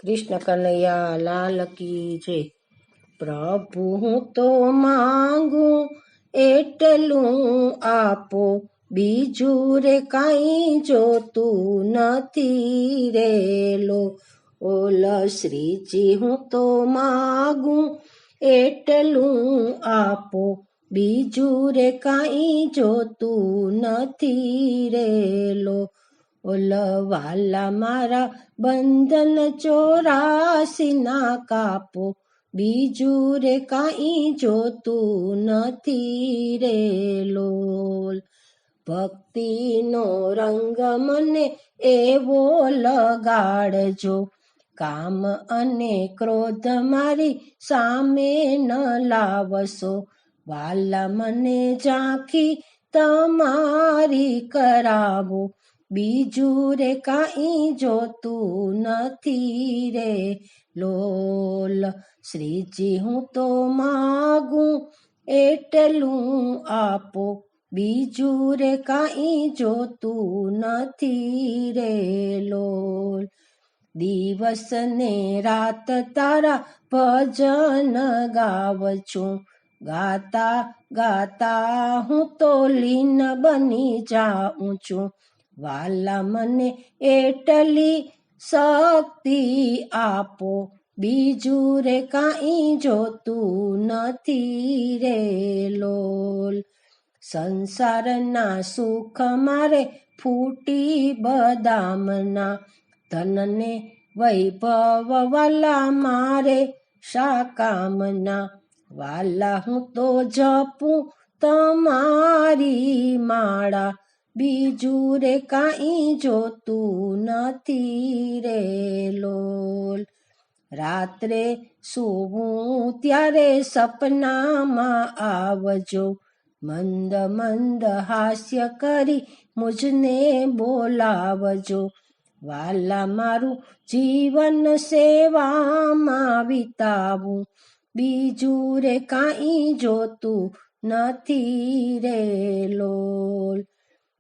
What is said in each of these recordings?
કૃષ્ણ કનૈયા લાલ કી જય। પ્રભુ હું તો માંગું એટલું આપો, બીજું રે કાંઈ જોતું નથી રે લો। ઓલ શ્રીજી હું તો માંગું એટલું આપો, બીજું રે કાંઈ જોતું નથી રે લો। ઓલ વાલા મારા બંધન 84 ના કાપો, બીજું રે કાંઈ જોતું નથી રે લોલ। ભક્તિનો રંગ મને એવો લગાડજો, કામ અને ક્રોધ મારી સામે ન લાવશો। વાલા મને ઝાંખી તમારી કરાવો, બીજું રે કાંઈ જોતું નથી રે લોલ। શ્રીજી હું તો માગું એટલું આપો, બીજું રે કાંઈ જોતું નથી રે લોલ। દિવસ ને રાત તારા ભજન ગાવું છું, ગાતા ગાતા હું તો લીન બની જાઉં છું। વાલા મને એટલી શક્તિ આપો, બીજું રે કાંઈ જોતું નથી રે લોલ। સંસારના સુખ મારે ફૂટી બદામના, ધનને વૈભવ વાલા મારે શા કામના। વાલા હું તો જપું તમારી માળા, બીજું રે કાંઈ જોતું નથી રે લોલ। રાત્રે સૂવું ત્યારે સપનામાં આવજો, મંદ મંદ હાસ્ય કરી મુજને બોલાવજો। વાલા મારું જીવન સેવામાં વિતાવું, બીજું રે કાંઈ જોતું નથી રે લોલ।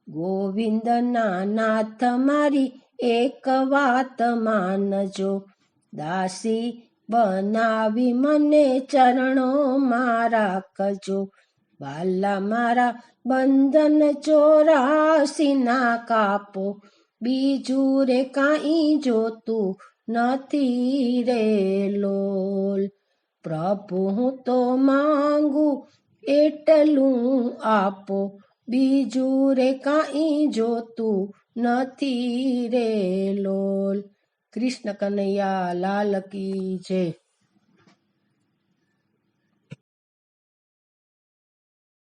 ગોવિંદના નાથ મારી એક વાત માનજો, દાસી બનાવી મને ચરણોમાં રાખજો। વાલા મારા બંધન 84 ના કાપો, બીજું રે કાંઈ જોતું નથી રે લોલ। પ્રભુ હું તો માંગું એટલું આપો, બીજું રે કાંઈ જોતું નથી રે લોલ। કૃષ્ણ કનૈયા લાલ કી જય।